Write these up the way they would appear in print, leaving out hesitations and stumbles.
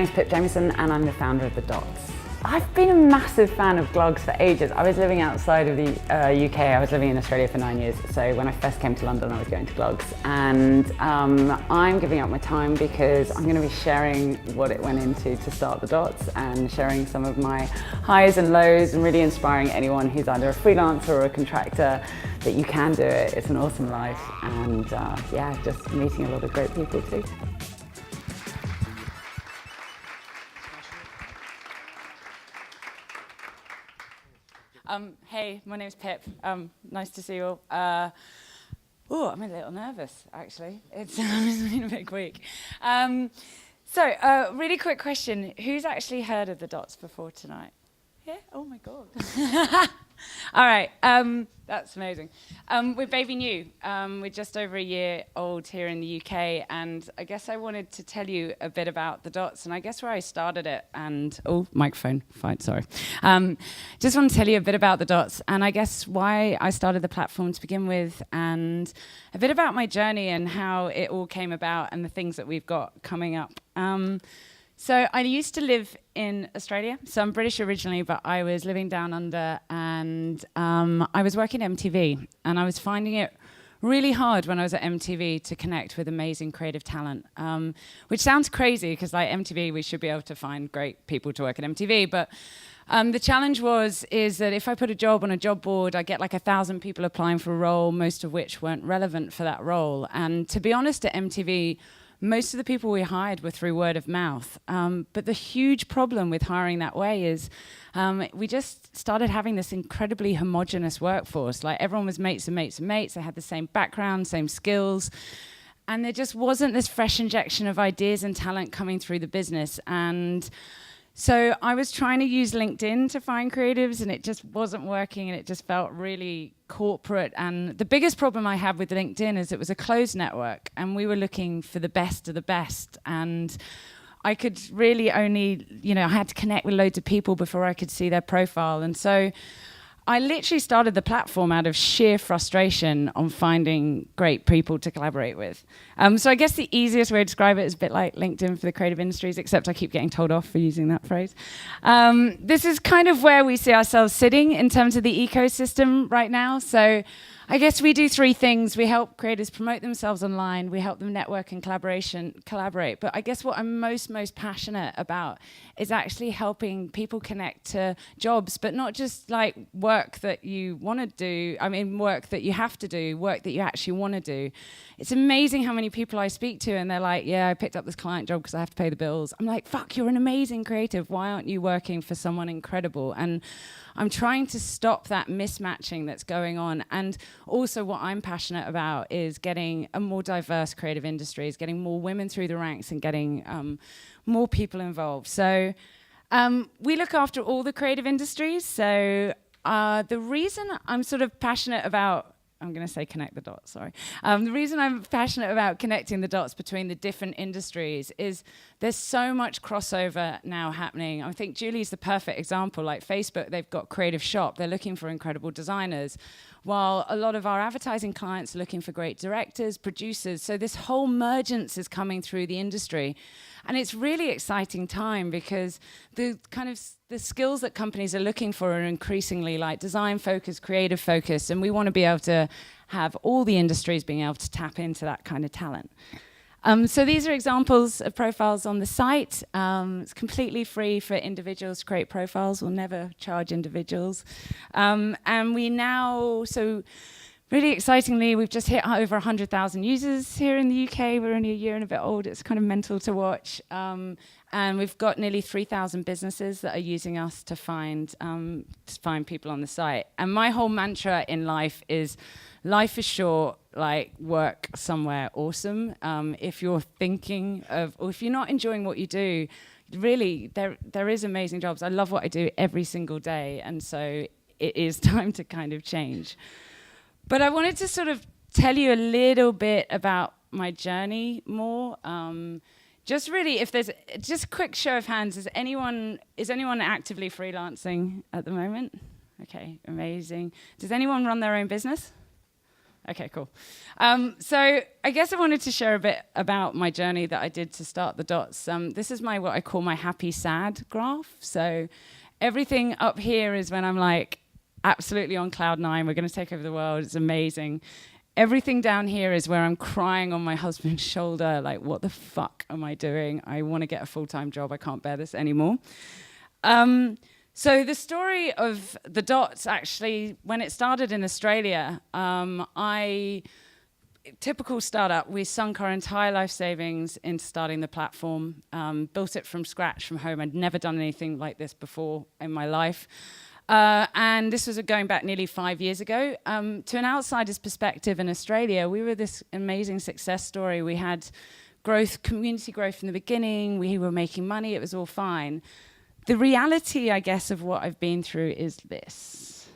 name's Pip Jamieson and I'm the founder of The Dots. I've been a massive fan of Glugs for ages. I was living outside of the UK. I was living in Australia for 9 years. So when I first came to London, I was going to Glugs. And I'm giving up my time because I'm going to be sharing what it went into to start The Dots and sharing some of my highs and lows and really inspiring anyone who's either a freelancer or a contractor that you can do it. It's an awesome life. And yeah, just meeting a lot of great people too. Hey, my name's Pip. Nice to see you all. Oh, I'm a little nervous, actually. It's been a big week. So, really quick question. Who's actually heard of The Dots before tonight? Yeah? Oh, my God. All right. That's amazing. We're baby new. We're just over a year old here in the UK, and I guess I wanted to tell you a bit about The Dots, and I guess where I started it, and microphone, fine, sorry. Just want to tell you a bit about The Dots, and I guess why I started the platform to begin with, and a bit about my journey and how it all came about, and the things that we've got coming up. So I used to live in Australia, so I'm British originally, but I was living down under, and I was working at MTV, and I was finding it really hard when I was at MTV to connect with amazing creative talent, which sounds crazy because like MTV, we should be able to find great people to work at MTV, but the challenge is that if I put a job on a job board, I get like 1,000 people applying for a role, most of which weren't relevant for that role. And to be honest, at MTV, most of the people we hired were through word of mouth. But the huge problem with hiring that way is we just started having this incredibly homogenous workforce. Like everyone was mates and mates and mates. They had the same background, same skills. And there just wasn't this fresh injection of ideas and talent coming through the business. And so I was trying to use LinkedIn to find creatives, and it just wasn't working, and it just felt really corporate. And the biggest problem I had with LinkedIn is it was a closed network, and we were looking for the best of the best. And I could really only, I had to connect with loads of people before I could see their profile. And so I literally started the platform out of sheer frustration on finding great people to collaborate with. So I guess the easiest way to describe it is a bit like LinkedIn for the creative industries, except I keep getting told off for using that phrase. This is kind of where we see ourselves sitting in terms of the ecosystem right now. So I guess we do three things. We help creators promote themselves online. We help them network and collaborate. But I guess what I'm most passionate about is actually helping people connect to jobs, but not just like work that you want to do. I mean, work that you have to do, work that you actually want to do. It's amazing how many people I speak to and they're like, yeah, I picked up this client job because I have to pay the bills. I'm like, fuck, you're an amazing creative. Why aren't you working for someone incredible? And I'm trying to stop that mismatching that's going on. And also what I'm passionate about is getting a more diverse creative industries, getting more women through the ranks and getting more people involved. So we look after all the creative industries. So the reason I'm sort of passionate about, I'm going to say connect the dots, sorry. The reason I'm passionate about connecting the dots between the different industries is there's so much crossover now happening. I think Julie's the perfect example. Like Facebook, they've got Creative Shop. They're looking for incredible designers, while a lot of our advertising clients are looking for great directors, producers. So this whole mergence is coming through the industry. And it's really exciting time because the skills that companies are looking for are increasingly like design focused, creative focused, and we want to be able to have all the industries being able to tap into that kind of talent. So these are examples of profiles on the site. It's completely free for individuals to create profiles. We'll never charge individuals. And we now, so really excitingly, we've just hit over 100,000 users here in the UK. We're only a year and a bit old. It's kind of mental to watch. And we've got nearly 3,000 businesses that are using us to find people on the site. And my whole mantra in life is short, like work somewhere awesome. If you're thinking of, or if you're not enjoying what you do, really, there is amazing jobs. I love what I do every single day. And so it is time to kind of change. But I wanted to sort of tell you a little bit about my journey more. Just really, if there's just a quick show of hands, is anyone actively freelancing at the moment? Okay, amazing. Does anyone run their own business? Okay, cool. So I guess I wanted to share a bit about my journey that I did to start the dots. This is what I call my happy sad graph. So everything up here is when I'm like absolutely on cloud nine. We're going to take over the world. It's amazing. Everything down here is where I'm crying on my husband's shoulder, like, what the fuck am I doing? I want to get a full-time job. I can't bear this anymore. So the story of the dots, actually, when it started in Australia, typical startup, we sunk our entire life savings into starting the platform, built it from scratch from home. I'd never done anything like this before in my life. And this was going back nearly 5 years ago. To an outsider's perspective in Australia, we were this amazing success story. We had growth, community growth from the beginning. We were making money. It was all fine. The reality, I guess, of what I've been through is this.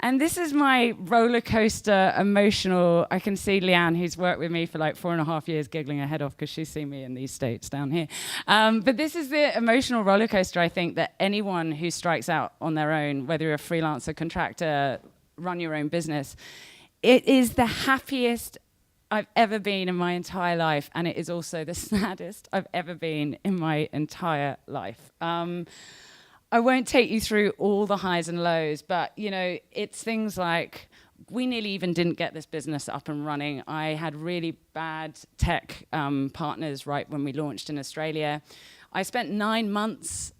And this is my roller coaster emotional. I can see Leanne, who's worked with me for like 4.5 years, giggling her head off because she's seen me in these states down here. But this is the emotional roller coaster, I think, that anyone who strikes out on their own, whether you're a freelancer, contractor, run your own business, it is the happiest I've ever been in my entire life, and it is also the saddest I've ever been in my entire life. I won't take you through all the highs and lows, but it's things like we nearly even didn't get this business up and running. I had really bad tech partners right when we launched in Australia. I spent 9 months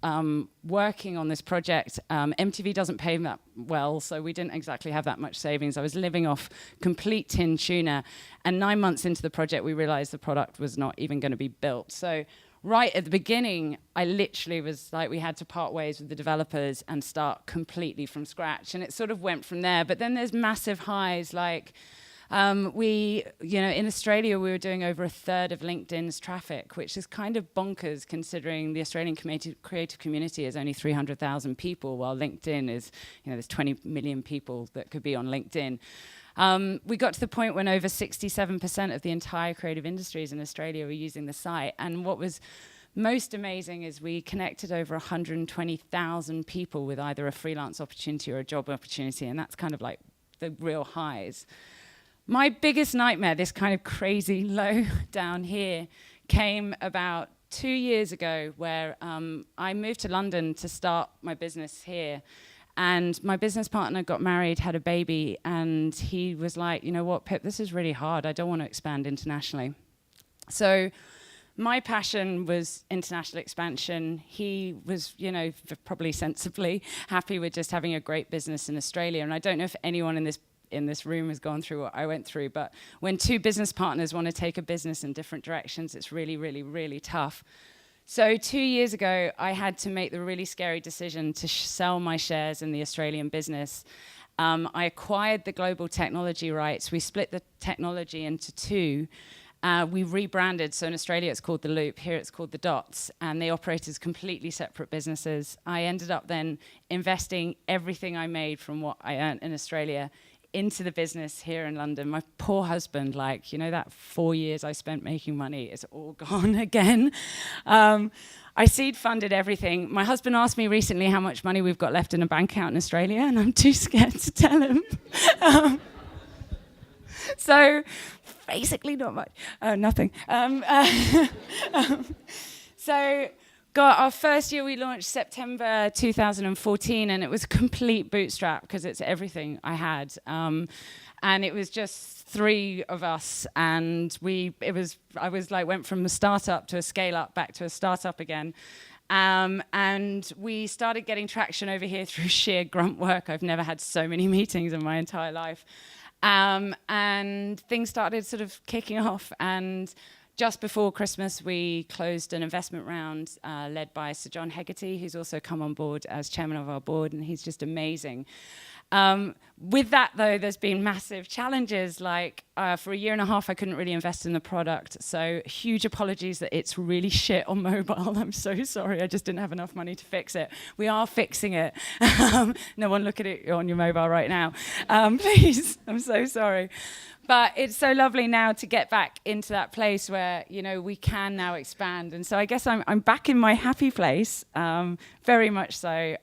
working on this project. MTV doesn't pay that well, so we didn't exactly have that much savings. I was living off complete tin tuna, and 9 months into the project, we realized the product was not even going to be built. So right at the beginning, I literally was like, we had to part ways with the developers and start completely from scratch, and it sort of went from there. But then there's massive highs, like in Australia, we were doing over 1/3 of LinkedIn's traffic, which is kind of bonkers considering the Australian creative community is only 300,000 people, while LinkedIn is, there's 20 million people that could be on LinkedIn. We got to the point when over 67% of the entire creative industries in Australia were using the site. And what was most amazing is we connected over 120,000 people with either a freelance opportunity or a job opportunity. And that's kind of like the real highs. My biggest nightmare, this kind of crazy low down here, came about 2 years ago where I moved to London to start my business here. And my business partner got married, had a baby, and he was like, you know what, Pip, this is really hard. I don't want to expand internationally. So my passion was international expansion. He was, probably sensibly happy with just having a great business in Australia. And I don't know if anyone in this room has gone through what I went through, but when two business partners want to take a business in different directions, it's really, really, really tough. So 2 years ago, I had to make the really scary decision to sell my shares in the Australian business. I acquired the global technology rights. We split the technology into two. We rebranded, so in Australia it's called The Loop, here it's called The Dots, and they operate as completely separate businesses. I ended up then investing everything I made from what I earned in Australia into the business here in London. My poor husband, that 4 years I spent making money is all gone again. I seed funded everything. My husband asked me recently how much money we've got left in a bank account in Australia, and I'm too scared to tell him. So basically not much, nothing. Our first year we launched September 2014, and it was complete bootstrap because it's everything I had. And it was just 3 of us, and went from a startup to a scale up, back to a startup again. And we started getting traction over here through sheer grunt work. I've never had so many meetings in my entire life. And things started sort of kicking off, and just before Christmas, we closed an investment round led by Sir John Hegarty, who's also come on board as chairman of our board, and he's just amazing. With that, though, there's been massive challenges. Like, for 1.5 years, I couldn't really invest in the product. So huge apologies that it's really shit on mobile. I'm so sorry. I just didn't have enough money to fix it. We are fixing it. No one look at it on your mobile right now. Please, I'm so sorry. But it's so lovely now to get back into that place where, we can now expand. And so I guess I'm back in my happy place, very much so.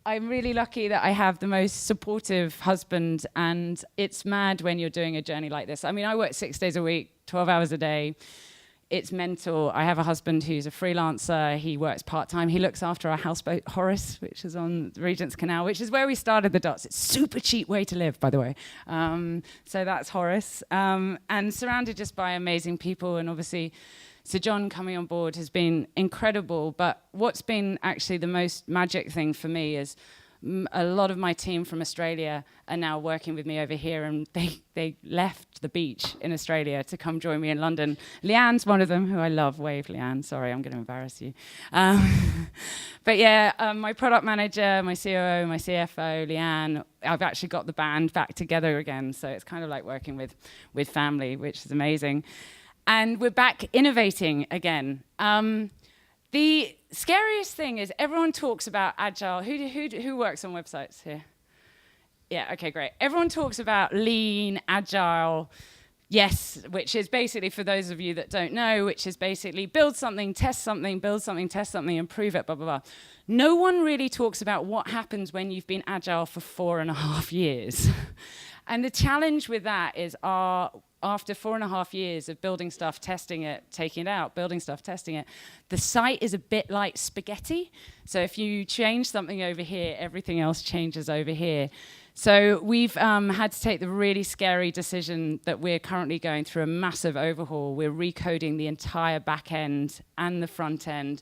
I'm really lucky that I have the most supportive husband, and it's mad when you're doing a journey like this. I mean, I work 6 days a week, 12 hours a day. It's mental. I have a husband who's a freelancer. He works part-time. He looks after our houseboat, Horace, which is on the Regent's Canal, which is where we started the Dots. It's super cheap way to live, by the way. So that's Horace. And surrounded just by amazing people. And obviously, Sir John coming on board has been incredible. But what's been actually the most magic thing for me is a lot of my team from Australia are now working with me over here, and they left the beach in Australia to come join me in London. Leanne's one of them, who I love. Wave, Leanne. Sorry, I'm going to embarrass you. But yeah, my product manager, my COO, my CFO, Leanne, I've actually got the band back together again, so it's kind of like working with family, which is amazing. And we're back innovating again. The scariest thing is everyone talks about agile. Who works on websites here? Yeah, okay, great. Everyone talks about lean, agile, yes, which is basically, for those of you that don't know, which is basically build something, test something, build something, test something, improve it, blah, blah, blah. No one really talks about what happens when you've been agile for 4.5 years. And the challenge with that is after 4.5 years of building stuff, testing it, taking it out, building stuff, testing it, the site is a bit like spaghetti. So if you change something over here, everything else changes over here. So we've had to take the really scary decision that we're currently going through a massive overhaul. We're recoding the entire back end and the front end.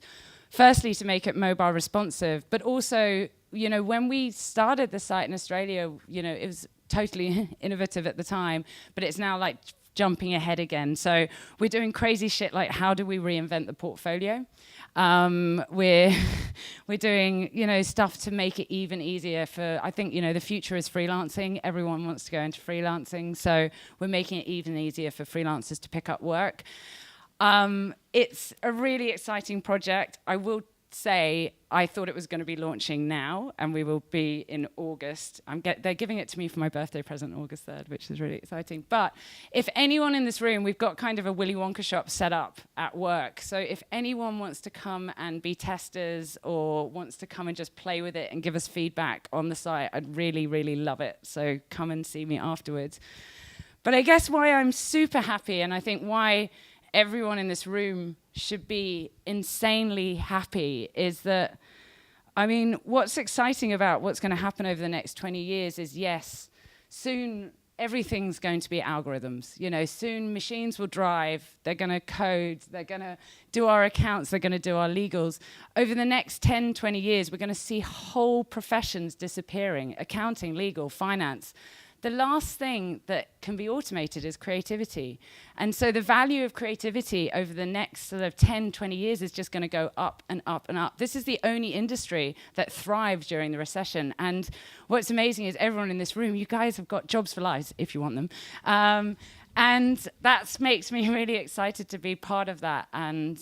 Firstly, to make it mobile responsive, but also, when we started the site in Australia, it was totally innovative at the time, but it's now like jumping ahead again. So we're doing crazy shit like, how do we reinvent the portfolio? We're doing, stuff to make it even easier for, I think, the future is freelancing. Everyone wants to go into freelancing. So we're making it even easier for freelancers to pick up work. It's a really exciting project. I will say I thought it was going to be launching now, and we will be in August. They're giving it to me for my birthday present, August 3rd, which is really exciting. But if anyone in this room, we've got kind of a Willy Wonka shop set up at work. So if anyone wants to come and be testers or wants to come and just play with it and give us feedback on the site, I'd really, really love it. So come and see me afterwards. But I guess why I'm super happy, and I think why everyone in this room should be insanely happy, is that, what's exciting about what's going to happen over the next 20 years is, yes, soon everything's going to be algorithms. Soon machines will drive, they're going to code, they're going to do our accounts, they're going to do our legals. Over the next 10, 20 years, we're going to see whole professions disappearing: accounting, legal, finance. The last thing that can be automated is creativity. And so the value of creativity over the next sort of 10, 20 years is just going to go up and up and up. This is the only industry that thrived during the recession. And what's amazing is everyone in this room, you guys have got jobs for lives if you want them. And that makes me really excited to be part of that. And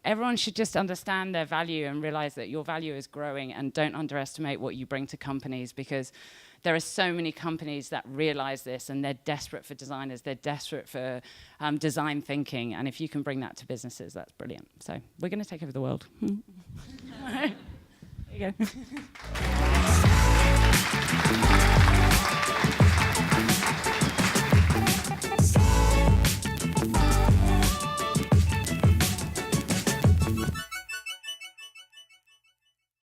everyone should just understand their value and realize that your value is growing, and don't underestimate what you bring to companies, because there are so many companies that realize this, and they're desperate for designers. They're desperate for design thinking. And if you can bring that to businesses, that's brilliant. So we're going to take over the world. All right. There you go.